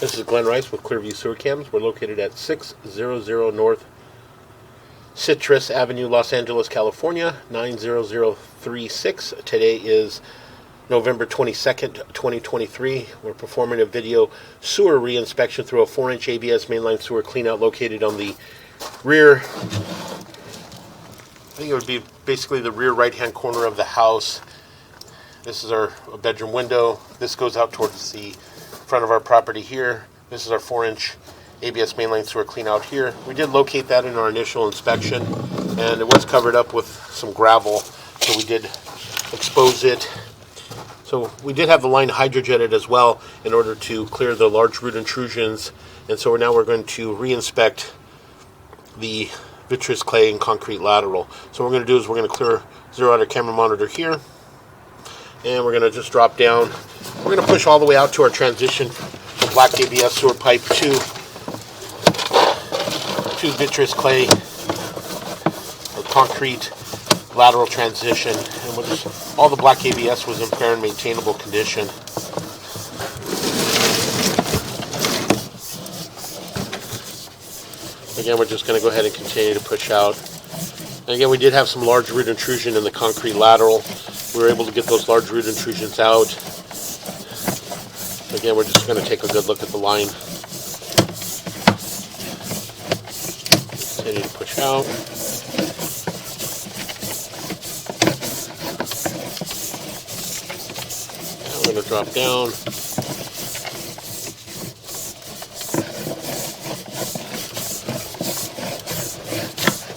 This is Glenn Rice with Clearview Sewer Cams. We're located at 600 North Citrus Avenue, Los Angeles, California, 90036. Today is November 22nd, 2023. We're performing a video sewer reinspection through a 4-inch ABS mainline sewer cleanout located on the rear, I think it would be basically the rear right-hand corner of the house. This is our bedroom window. This goes out towards the front of our property here. This is our 4-inch ABS mainline sewer clean out here. We did locate that in our initial inspection, and it was covered up with some gravel, so we did expose it. So we did have the line hydrojetted as well in order to clear the large root intrusions, and so now we're going to reinspect the vitreous clay and concrete lateral. So what we're going to do is we're going to clear zero out our camera monitor here, and we're going to just drop down. We're going to push all the way out to our transition from black ABS sewer pipe to vitreous clay or concrete lateral transition. And we'll just, all the black ABS was in fair and maintainable condition. Again, we're just going to go ahead and continue to push out. And again, we did have some large root intrusion in the concrete lateral. We were able to get those large root intrusions out. Again, we're just going to take a good look at the line. Continue to push out. Now we're going to drop down.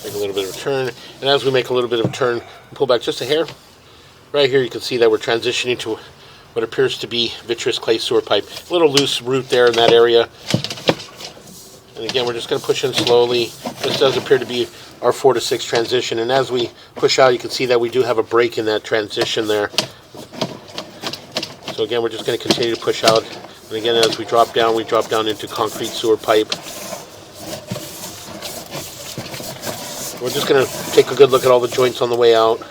Make a little bit of a turn. And as we make a little bit of a turn, pull back just a hair. Right here you can see that we're transitioning to what appears to be vitreous clay sewer pipe. A little loose root there in that area. And again, we're just going to push in slowly. This does appear to be our 4 to 6 transition. And as we push out, you can see that we do have a break in that transition there. So again, we're just going to continue to push out. And again, as we drop down into concrete sewer pipe. We're just going to take a good look at all the joints on the way out.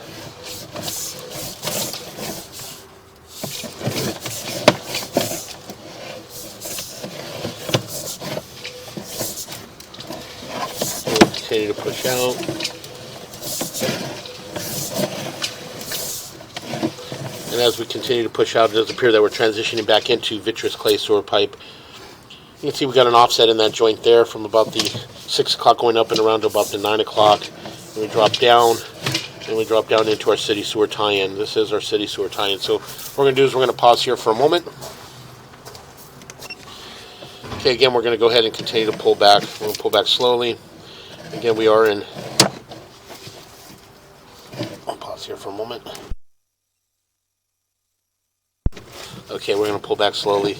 Continue to push out. And as we continue to push out, it does appear that we're transitioning back into vitreous clay sewer pipe. You can see we got an offset in that joint there from about the 6 o'clock going up and around to about the 9 o'clock. And we drop down, and we drop down into our city sewer tie-in. This is our city sewer tie-in. So what we're going to do is we're going to pause here for a moment. Okay, again, we're going to go ahead and continue to pull back. We're going to pull back slowly. Again, we are in, I'll pause here for a moment. Okay, we're going to pull back slowly.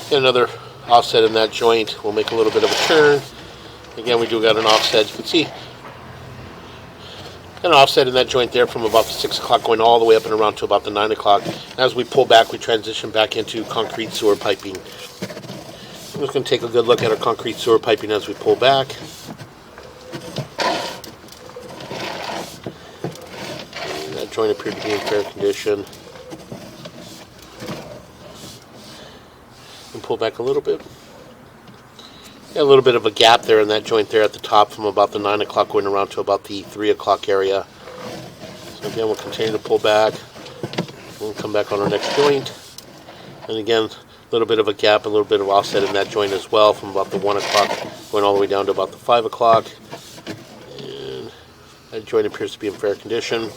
Get another offset in that joint. We'll make a little bit of a turn. Again, we do got an offset. You can see an offset in that joint there from about the 6 o'clock going all the way up and around to about the 9 o'clock. As we pull back, we transition back into concrete sewer piping. I'm just going to take a good look at our concrete sewer piping as we pull back. And that joint appeared to be in fair condition. And pull back a little bit. Got a little bit of a gap there in that joint there at the top from about the 9 o'clock going around to about the 3 o'clock area. So again, we'll continue to pull back. We'll come back on our next joint. And again, a little bit of a gap, a little bit of offset in that joint as well from about the 1 o'clock going all the way down to about the 5 o'clock. And that joint appears to be in fair condition.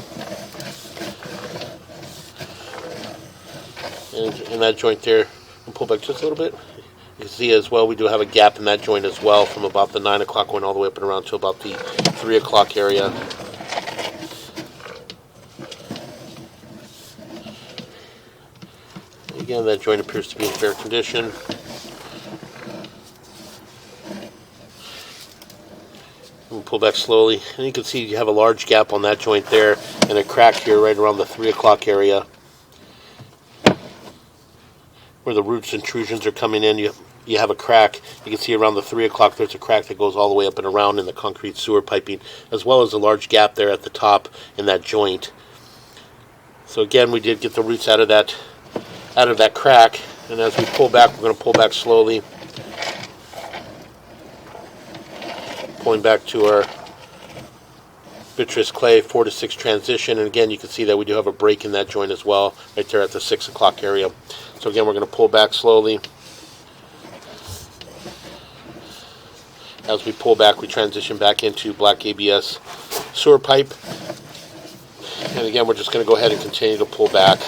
And in that joint there, we'll pull back just a little bit. You can see as well we do have a gap in that joint as well from about the 9 o'clock going all the way up and around to about the 3 o'clock area. Again, that joint appears to be in fair condition. We'll pull back slowly, and you can see you have a large gap on that joint there and a crack here right around the 3 o'clock area where the roots intrusions are coming in. You have a crack. You can see around the 3 o'clock there's a crack that goes all the way up and around in the concrete sewer piping, as well as a large gap there at the top in that joint. So again, we did get the roots out of that crack. And as we pull back, we're going to pull back slowly. Pulling back to our vitreous clay 4 to 6 transition. And again, you can see that we do have a break in that joint as well, right there at the 6 o'clock area. So again, we're going to pull back slowly. As we pull back, we transition back into black ABS sewer pipe. And again, we're just going to go ahead and continue to pull back.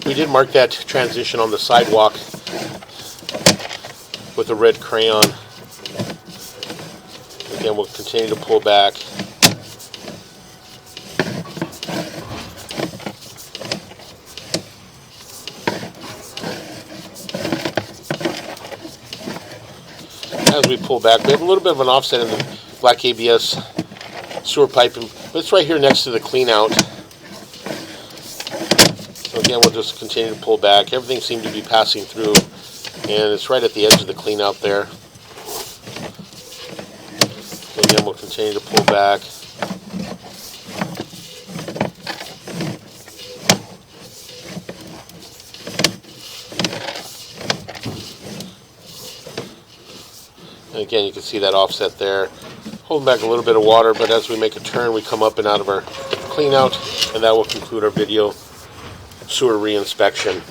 We did mark that transition on the sidewalk with a red crayon. Again, we'll continue to pull back. As we pull back, we have a little bit of an offset in the black ABS sewer pipe, but it's right here next to the clean out. So again, we'll just continue to pull back. Everything seemed to be passing through, and it's right at the edge of the clean out there. So again, we'll continue to pull back. And again, you can see that offset there. Holding back a little bit of water, but as we make a turn, we come up and out of our clean out, and that will conclude our video sewer reinspection.